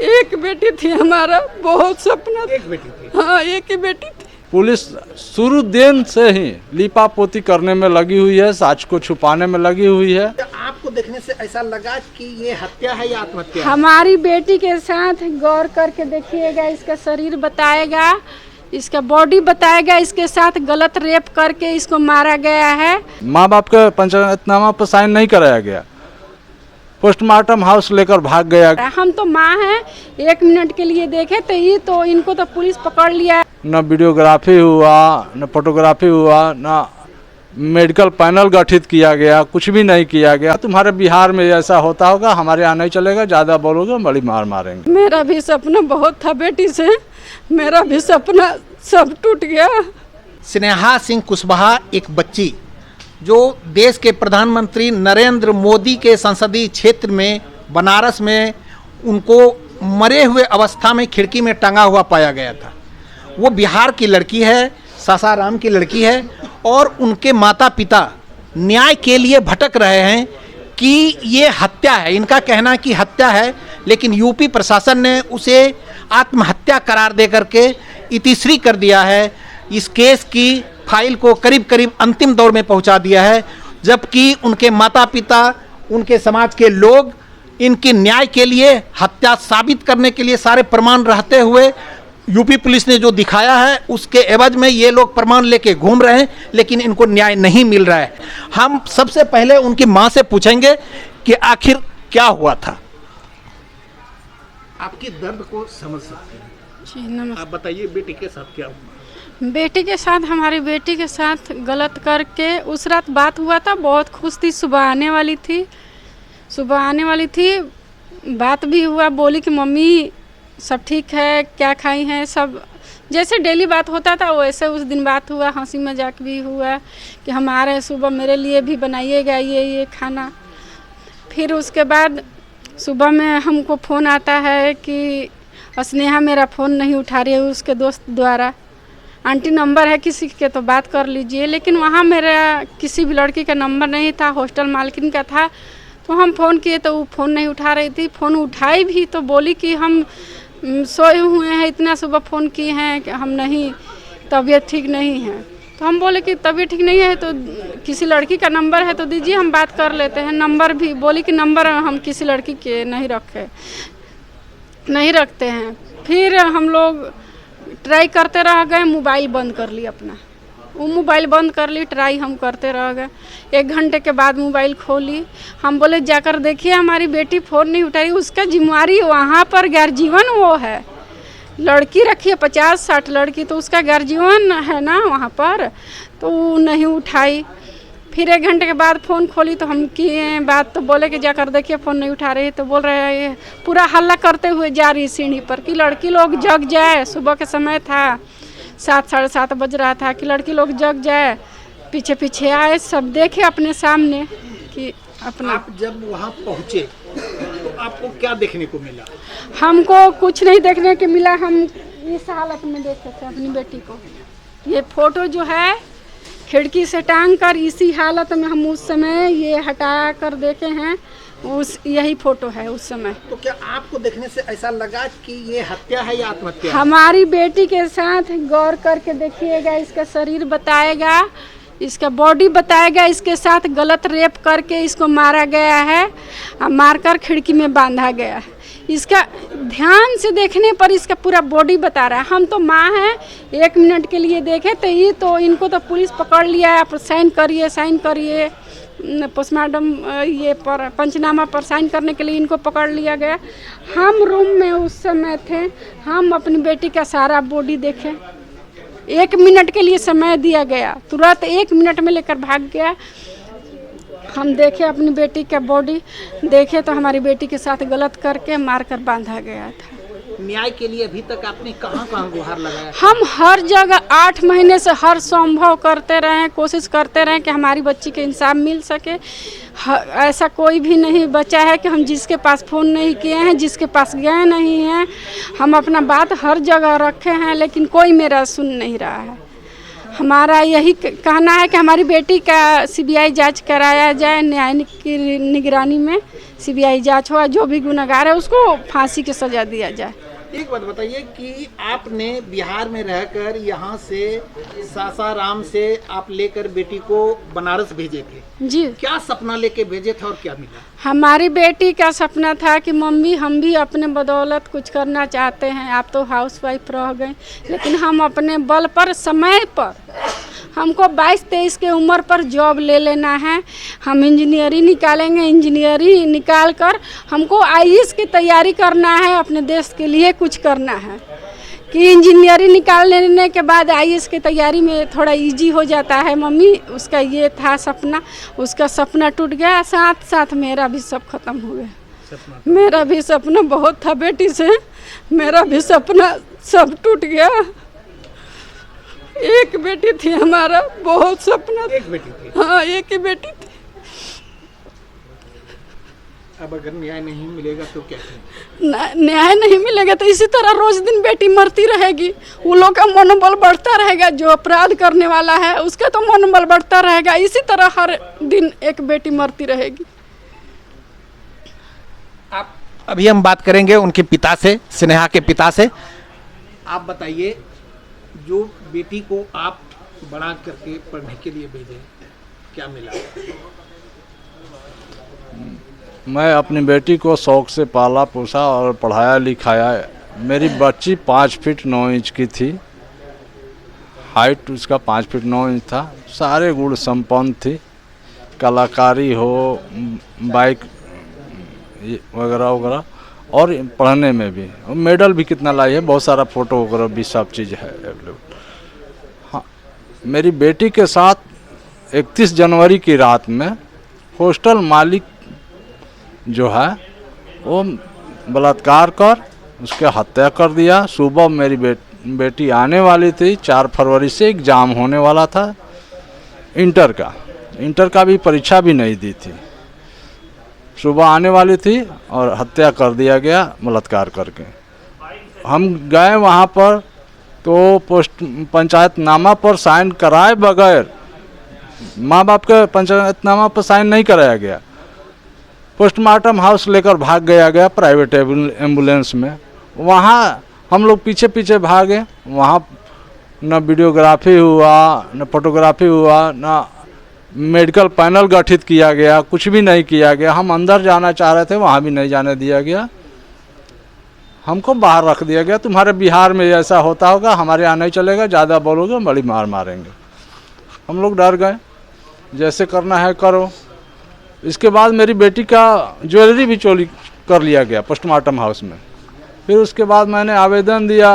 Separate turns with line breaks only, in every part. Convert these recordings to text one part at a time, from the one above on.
एक बेटी थी हमारा, बहुत सपना।
एक बेटी थी?
हाँ, एक ही बेटी थी।
पुलिस शुरू दिन से ही लीपापोती करने में लगी हुई है, सच को छुपाने में लगी हुई है।
आपको देखने से ऐसा लगा कि ये हत्या है या आत्महत्या है?
हमारी बेटी के साथ गौर करके देखिएगा, इसका शरीर बताएगा, इसका बॉडी बताएगा, इसके साथ गलत रेप करके इसको मारा गया है।
माँ बाप का पंचायतनामा पर साइन नहीं कराया गया, पोस्टमार्टम हाउस लेकर भाग गया।
हम तो माँ हैं, 1 मिनट के लिए देखे तो ये तो इनको तो पुलिस पकड़ लिया।
न वीडियोग्राफी हुआ, न फोटोग्राफी हुआ, न मेडिकल पैनल गठित किया गया, कुछ भी नहीं किया गया। तुम्हारे बिहार में ऐसा होता होगा, हमारे यहाँ नहीं चलेगा, ज़्यादा बोलोगे बड़ी मार मारेंगे।
मेरा भी सपना बहुत था बेटी से, मेरा भी सपना सब टूट गया।
स्नेहा सिंह कुशवाहा एक बच्ची जो देश के प्रधानमंत्री नरेंद्र मोदी के संसदीय क्षेत्र में बनारस में उनको मरे हुए अवस्था में खिड़की में टंगा हुआ पाया गया था। वो बिहार की लड़की है, सासाराम की लड़की है, और उनके माता पिता न्याय के लिए भटक रहे हैं कि ये हत्या है। इनका कहना है कि हत्या है, लेकिन यूपी प्रशासन ने उसे आत्महत्या करार दे करके इतिश्री कर दिया है। इस केस की फाइल को करीब करीब अंतिम दौर में पहुंचा दिया है, जबकि उनके माता पिता, उनके समाज के लोग इनकी न्याय के लिए, हत्या साबित करने के लिए सारे प्रमाण रहते हुए यूपी पुलिस ने जो दिखाया है उसके एवज में ये लोग प्रमाण लेके घूम रहे हैं, लेकिन इनको न्याय नहीं मिल रहा है। हम सबसे पहले उनकी मां से पूछेंगे कि आखिर क्या हुआ था। आपकी दर्द को समझ सकते हैं
जी, नमस्कार।
आप बताइए बेटी के साथ क्या हुआ?
बेटी के साथ, हमारी बेटी के साथ गलत करके उस रात बात हुआ था। बहुत खुश थी, सुबह आने वाली थी, बात भी हुआ। बोली कि मम्मी सब ठीक है, क्या खाई हैं, सब जैसे डेली बात होता था वैसे उस दिन बात हुआ। हंसी मजाक भी हुआ कि हम आ रहे हैं सुबह, मेरे लिए भी बनाइएगा ये खाना। फिर उसके बाद सुबह में हमको फ़ोन आता है कि स्नेहा मेरा फ़ोन नहीं उठा रही है, उसके दोस्त द्वारा। आंटी नंबर है किसी के तो बात कर लीजिए, लेकिन वहाँ मेरा किसी भी लड़की का नंबर नहीं था, हॉस्टल मालकिन का था। तो हम फ़ोन किए तो वो फ़ोन नहीं उठा रही थी। फ़ोन उठाई भी तो बोली कि हम सोए हुए हैं, इतना सुबह फ़ोन किए हैं कि हम नहीं, तबीयत ठीक नहीं है। तो हम बोले कि तबीयत ठीक नहीं है तो किसी लड़की का नंबर है तो दीजिए, हम बात कर लेते हैं। नंबर भी बोली कि नंबर हम किसी लड़की के नहीं रखते हैं। फिर हम लोग ट्राई करते रह गए, मोबाइल बंद कर ली अपना। वो मोबाइल बंद कर ली, ट्राई हम करते रह गए। 1 घंटे के बाद मोबाइल खोली, हम बोले जाकर देखिए हमारी बेटी फ़ोन नहीं उठा रही। उसका जिम्मेवारी वहाँ पर गार्जियन वो है, लड़की रखी है 50-60 लड़की, तो उसका गार्जियन है ना वहाँ पर, तो वो नहीं उठाई। फिर 1 घंटे के बाद फ़ोन खोली तो हम किए बात, तो बोले कि जाकर देखिए फ़ोन नहीं उठा रही। तो बोल रहे हैं, पूरा हल्ला करते हुए जा रही सीढ़ी पर कि लड़की लोग जग जाए। सुबह के समय था, 7-7:30 बज रहा था, कि लड़की लोग जग जाए। पीछे पीछे आए, सब देखे अपने सामने कि अपना।
आप जब वहाँ पहुँचे तो आपको क्या देखने को मिला?
हमको कुछ नहीं देखने को मिला। हम इस हालत में देखे थे अपनी बेटी को। ये फ़ोटो जो है खिड़की से टांग कर इसी हालत में हम उस समय ये हटा कर देखे हैं, यही फ़ोटो है उस समय।
तो क्या आपको देखने से ऐसा लगा कि ये हत्या है या आत्महत्या?
हमारी बेटी के साथ गौर करके देखिएगा, इसका शरीर बताएगा, इसका बॉडी बताएगा, इसके साथ गलत रेप करके इसको मारा गया है, मारकर खिड़की में बांधा गया है। इसका ध्यान से देखने पर इसका पूरा बॉडी बता रहा है। हम तो माँ हैं, 1 मिनट के लिए देखे तो ये तो इनको तो पुलिस पकड़ लिया है। आप साइन करिए पोस्टमार्टम ये पर पंचनामा पर साइन करने के लिए इनको पकड़ लिया गया। हम रूम में उस समय थे, हम अपनी बेटी का सारा बॉडी देखें। 1 मिनट के लिए समय दिया गया, तुरंत 1 मिनट में लेकर भाग गया। हम देखे अपनी बेटी का बॉडी, देखे तो हमारी बेटी के साथ गलत करके मारकर बांधा गया था।
न्याय के लिए अभी तक आपने कहाँ गुहार लगाया?
हम हर जगह 8 महीने से हर संभव करते रहे, कोशिश करते रहे कि हमारी बच्ची के इंसाफ मिल सके। ऐसा कोई भी नहीं बचा है कि हम जिसके पास फ़ोन नहीं किए हैं, जिसके पास गए नहीं हैं। हम अपना बात हर जगह रखे हैं, लेकिन कोई मेरा सुन नहीं रहा है। हमारा यही कहना है कि हमारी बेटी का सीबीआई जांच कराया जाए, न्याय की निगरानी में सीबीआई जांच हो, जो भी गुनहगार है उसको फांसी की सज़ा दिया जाए।
एक बात बताइए कि आपने बिहार में रहकर यहाँ से सासाराम से आप लेकर बेटी को बनारस भेजे थे
जी।
क्या सपना लेके भेजे थे और क्या मिला?
हमारी बेटी का सपना था कि मम्मी हम भी अपने बदौलत कुछ करना चाहते हैं, आप तो हाउसवाइफ रह गए, लेकिन हम अपने बल पर समय पर हमको 22-23 के उम्र पर जॉब ले लेना है। हम इंजीनियरिंग निकालेंगे, इंजीनियरिंग निकाल कर हमको आईएएस की तैयारी करना है, अपने देश के लिए कुछ करना है कि इंजीनियरिंग निकाल लेने के बाद आईएएस की तैयारी में थोड़ा इजी हो जाता है। मम्मी उसका ये था सपना, उसका सपना टूट गया, साथ साथ मेरा भी सब खत्म हो गया। मेरा भी सपना बहुत था बेटी से, मेरा भी सपना सब टूट गया। एक बेटी थी हमारा, बहुत सपना।
एक बेटी थी?
हाँ, एक ही बेटी थी।
अब अगर न्याय नहीं मिलेगा तो क्या करें?
न्याय नहीं मिलेगा तो इसी तरह रोज दिन बेटी मरती रहेगी, वो लोग का मनोबल बढ़ता रहेगा, जो अपराध करने वाला है उसका तो मनोबल बढ़ता रहेगा, इसी तरह हर दिन एक बेटी मरती रहेगी।
आप अभी हम बात करेंगे उनके पिता से, स्नेहा के पिता से। आप बताइए, जो बेटी को आप बड़ा करके पढ़ने के लिए भेजे, क्या मिला?
मैं अपनी बेटी को शौक से पाला पोसा और पढ़ाया लिखाया। मेरी बच्ची 5 फीट 9 इंच की थी, हाइट उसका 5 फीट 9 इंच था, सारे गुण संपन्न थी, कलाकारी हो, बाइक वगैरह वगैरह, और पढ़ने में भी मेडल भी कितना लाई है, बहुत सारा फोटो वगैरह भी सब चीज़ है अवेलेबल। हाँ, मेरी बेटी के साथ 31 जनवरी की रात में हॉस्टल मालिक जो है वो बलात्कार कर उसके हत्या कर दिया। सुबह मेरी बेटी आने वाली थी, 4 फरवरी से एग्ज़ाम होने वाला था इंटर का भी परीक्षा भी नहीं दी थी, सुबह आने वाली थी और हत्या कर दिया गया बलात्कार करके। हम गए वहाँ पर तो पंचायतनामा पर साइन कराए बगैर, माँ बाप के पंचायतनामा पर साइन नहीं कराया गया, पोस्टमार्टम हाउस लेकर भाग गया प्राइवेट एम्बुलेंस में। वहाँ हम लोग पीछे पीछे भागे, वहाँ न वीडियोग्राफी हुआ, न फोटोग्राफी हुआ, न मेडिकल पैनल गठित किया गया, कुछ भी नहीं किया गया। हम अंदर जाना चाह रहे थे, वहाँ भी नहीं जाने दिया गया, हमको बाहर रख दिया गया। तुम्हारे बिहार में ऐसा होता होगा, हमारे यहाँ नहीं चलेगा, ज़्यादा बोलोगे बड़ी मार मारेंगे। हम लोग डर गए, जैसे करना है करो। इसके बाद मेरी बेटी का ज्वेलरी भी चोरी कर लिया गया पोस्टमार्टम हाउस में। फिर उसके बाद मैंने आवेदन दिया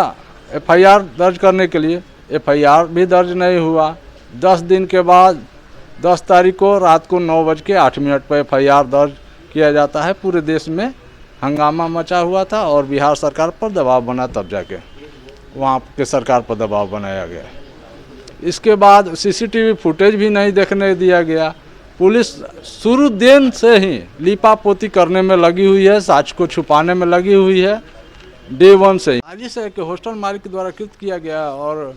एफआईआर दर्ज करने के लिए, एफआईआर भी दर्ज नहीं हुआ। 10 दिन के बाद 10 तारीख को रात को 9:08 पर एफआईआर दर्ज किया जाता है। पूरे देश में हंगामा मचा हुआ था और बिहार सरकार पर दबाव बना, तब जाके वहाँ के सरकार पर दबाव बनाया गया। इसके बाद सीसीटीवी फुटेज भी नहीं देखने दिया गया। पुलिस शुरू दिन से ही लीपापोती करने में लगी हुई है, साक्ष्य को छुपाने में लगी हुई है, डे 1 से ही। आज से कि हॉस्टल मालिक द्वारा कृत किया गया और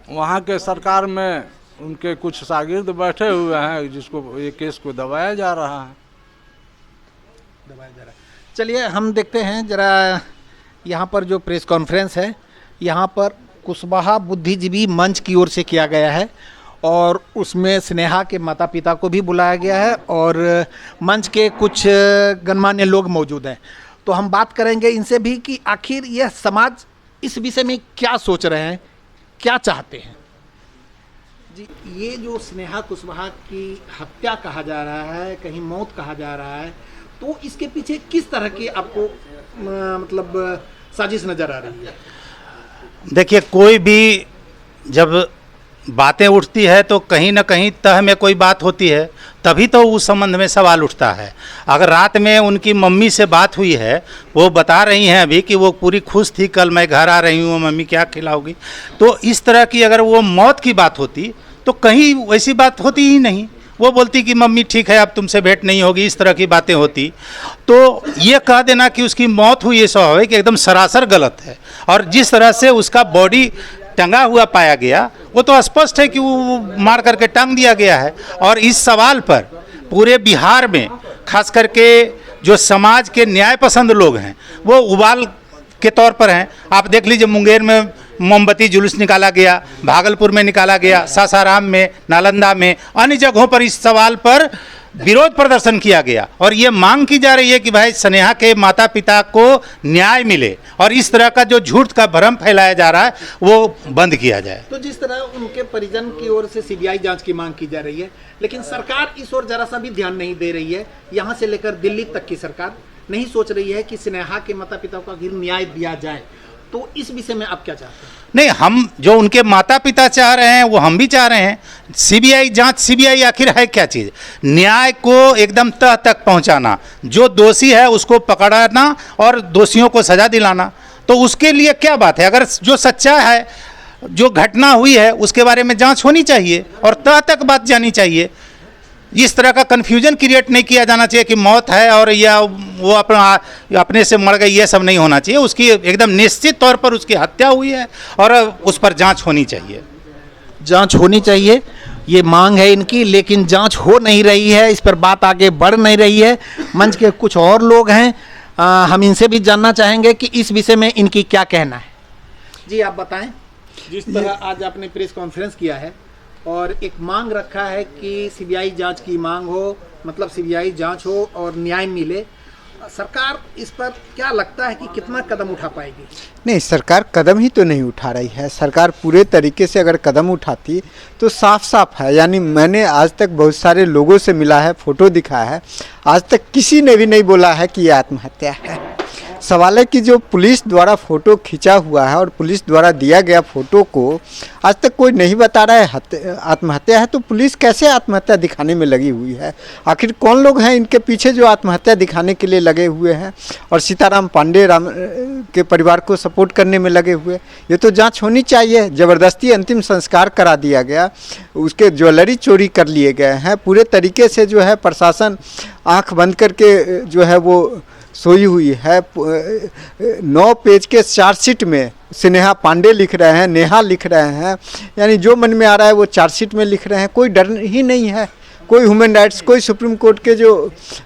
वहाँ के सरकार में उनके कुछ शागिर्द बैठे हुए हैं जिसको ये केस को दबाया जा रहा है।
चलिए हम देखते हैं जरा, यहाँ पर जो प्रेस कॉन्फ्रेंस है यहाँ पर कुशवाहा बुद्धिजीवी मंच की ओर से किया गया है और उसमें स्नेहा के माता पिता को भी बुलाया गया है और मंच के कुछ गणमान्य लोग मौजूद हैं। तो हम बात करेंगे इनसे भी कि आखिर यह समाज इस विषय में क्या सोच रहे हैं, क्या चाहते हैं। जी, ये जो स्नेहा कुशवाहा की हत्या कहा जा रहा है, कहीं मौत कहा जा रहा है, तो इसके पीछे किस तरह की आपको मतलब साजिश नज़र आ रही है?
देखिए, कोई भी जब बातें उठती है तो कहीं ना कहीं तह में कोई बात होती है, तभी तो उस संबंध में सवाल उठता है। अगर रात में उनकी मम्मी से बात हुई है, वो बता रही हैं अभी कि वो पूरी खुश थी, कल मैं घर आ रही हूँ, मम्मी क्या खिलाओगी, तो इस तरह की अगर वो मौत की बात होती तो कहीं वैसी बात होती ही नहीं। वो बोलती कि मम्मी ठीक है, अब तुमसे भेंट नहीं होगी, इस तरह की बातें होती। तो ये कह देना कि उसकी मौत हुई, ये स्वाभाविक एकदम सरासर गलत है। और जिस तरह से उसका बॉडी टंगा हुआ पाया गया, वो तो स्पष्ट है कि वो मार करके टांग दिया गया है। और इस सवाल पर पूरे बिहार में खास करके जो समाज के न्याय पसंद लोग हैं वो उबाल के तौर पर हैं। आप देख लीजिए, मुंगेर में मोमबत्ती जुलूस निकाला गया, भागलपुर में निकाला गया, सासाराम में, नालंदा में, अन्य जगहों पर इस सवाल पर विरोध प्रदर्शन किया गया। और ये मांग की जा रही है कि भाई स्नेहा के माता पिता को न्याय मिले और इस तरह का जो झूठ का भ्रम फैलाया जा रहा है वो बंद किया जाए।
तो जिस तरह उनके परिजन की ओर से सीबीआई जांच की मांग की जा रही है, लेकिन सरकार इस ओर जरा सा भी ध्यान नहीं दे रही है। यहाँ से लेकर दिल्ली तक की सरकार नहीं सोच रही है कि स्नेहा के माता पिता को आखिर न्याय दिया जाए। तो इस विषय में आप क्या चाहते हैं?
नहीं, हम जो उनके माता पिता चाह रहे हैं वो हम भी चाह रहे हैं। सीबीआई जांच, सीबीआई आखिर है क्या चीज़? न्याय को एकदम तह तक पहुंचाना, जो दोषी है उसको पकड़ना और दोषियों को सजा दिलाना। तो उसके लिए क्या बात है, अगर जो सच्चा है, जो घटना हुई है उसके बारे में जांच होनी चाहिए और तह तक बात जानी चाहिए। इस तरह का कन्फ्यूजन क्रिएट नहीं किया जाना चाहिए कि मौत है और या वो अपने से मर गई, ये सब नहीं होना चाहिए। उसकी एकदम निश्चित तौर पर उसकी हत्या हुई है और उस पर जांच होनी चाहिए।
जांच होनी चाहिए, ये मांग है इनकी, लेकिन जांच हो नहीं रही है, इस पर बात आगे बढ़ नहीं रही है। मंच के कुछ और लोग हैं, हम इनसे भी जानना चाहेंगे कि इस विषय में इनकी क्या कहना है। जी आप बताएं, जिस तरह आज आपने प्रेस कॉन्फ्रेंस किया है और एक मांग रखा है कि सीबीआई जांच की मांग हो, मतलब सीबीआई जांच हो और न्याय मिले, सरकार इस पर क्या लगता है कि कितना कदम उठा पाएगी?
नहीं, सरकार कदम ही तो नहीं उठा रही है। सरकार पूरे तरीके से अगर कदम उठाती तो साफ साफ है, यानी मैंने आज तक बहुत सारे लोगों से मिला है, फ़ोटो दिखाया है, आज तक किसी ने भी नहीं बोला है कि ये आत्महत्या है। सवाल है कि जो पुलिस द्वारा फ़ोटो खींचा हुआ है और पुलिस द्वारा दिया गया फ़ोटो को आज तक कोई नहीं बता रहा है आत्महत्या है, तो पुलिस कैसे आत्महत्या दिखाने में लगी हुई है? आखिर कौन लोग हैं इनके पीछे जो आत्महत्या दिखाने के लिए लगे हुए हैं और सीताराम पांडे के परिवार को सपोर्ट करने में लगे हुए? ये तो जांच होनी चाहिए। ज़बरदस्ती अंतिम संस्कार करा दिया गया, उसके ज्वेलरी चोरी कर लिए गए हैं, पूरे तरीके से जो है प्रशासन आँख बंद करके जो है वो सोई हुई है। 9 पेज के चार्जशीट में स्नेहा पांडे लिख रहे हैं, नेहा लिख रहे हैं, यानी जो मन में आ रहा है वो चार्जशीट में लिख रहे हैं। कोई डर ही नहीं है, कोई ह्यूमन राइट्स, कोई सुप्रीम कोर्ट के जो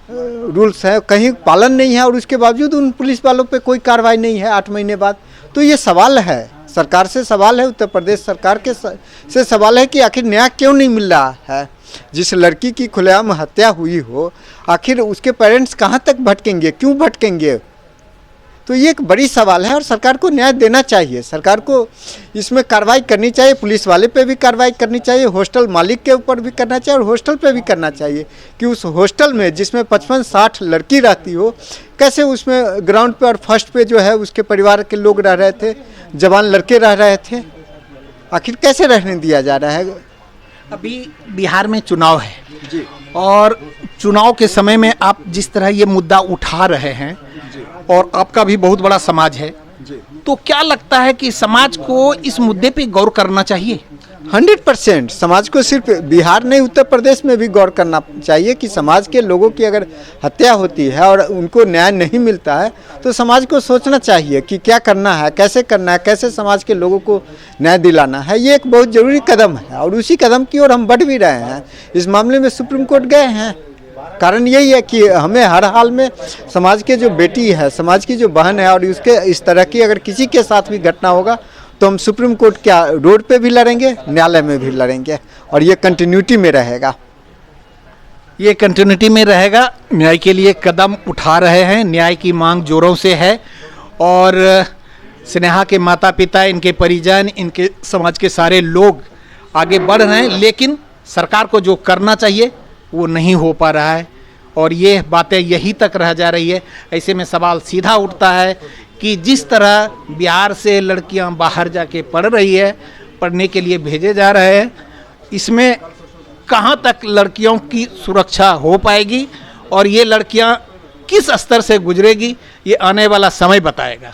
रूल्स हैं कहीं पालन नहीं है और उसके बावजूद उन पुलिस वालों पे कोई कार्रवाई नहीं है 8 महीने बाद। तो ये सवाल है, सरकार से सवाल है, उत्तर प्रदेश सरकार के से सवाल है कि आखिर न्याय क्यों नहीं मिल रहा है? जिस लड़की की खुलेआम हत्या हुई हो, आखिर उसके पेरेंट्स कहाँ तक भटकेंगे, क्यों भटकेंगे? तो ये एक बड़ी सवाल है और सरकार को न्याय देना चाहिए। सरकार को इसमें कार्रवाई करनी चाहिए, पुलिस वाले पे भी कार्रवाई करनी चाहिए, हॉस्टल मालिक के ऊपर भी करना चाहिए और हॉस्टल पे भी करना चाहिए कि उस हॉस्टल में जिसमें 55-60 लड़की रहती हो, कैसे उसमें ग्राउंड पे और फर्स्ट पे जो है उसके परिवार के लोग रह रहे थे, जवान लड़के रह रहे थे, आखिर कैसे रहने दिया जा रहा है?
अभी बिहार में चुनाव है
जी,
और चुनाव के समय में आप जिस तरह ये मुद्दा उठा रहे हैं और आपका भी बहुत बड़ा समाज है, तो क्या लगता है कि समाज को इस मुद्दे पे गौर करना चाहिए?
100% समाज को सिर्फ बिहार नहीं उत्तर प्रदेश में भी गौर करना चाहिए कि समाज के लोगों की अगर हत्या होती है और उनको न्याय नहीं मिलता है तो समाज को सोचना चाहिए कि क्या करना है, कैसे समाज के लोगों को न्याय दिलाना है। ये एक बहुत ज़रूरी कदम है और उसी कदम की ओर हम बढ़ भी रहे हैं। इस मामले में सुप्रीम कोर्ट गए हैं, कारण यही है कि हमें हर हाल में समाज के जो बेटी है, समाज की जो बहन है और उसके इस तरह की अगर किसी के साथ भी घटना होगा तो हम सुप्रीम कोर्ट क्या रोड पे भी लड़ेंगे, न्यायालय में भी लड़ेंगे और ये कंटिन्यूटी में रहेगा।
ये कंटिन्यूटी में रहेगा। न्याय के लिए कदम उठा रहे हैं, न्याय की मांग जोरों से है और स्नेहा के माता पिता, इनके परिजन, इनके समाज के सारे लोग आगे बढ़ रहे हैं, लेकिन सरकार को जो करना चाहिए वो नहीं हो पा रहा है और ये बातें यहीं तक रह जा रही है। ऐसे में सवाल सीधा उठता है कि जिस तरह बिहार से लड़कियां बाहर जाके पढ़ रही है, पढ़ने के लिए भेजे जा रहे हैं, इसमें कहां तक लड़कियों की सुरक्षा हो पाएगी और ये लड़कियां किस स्तर से गुजरेगी, ये आने वाला समय बताएगा।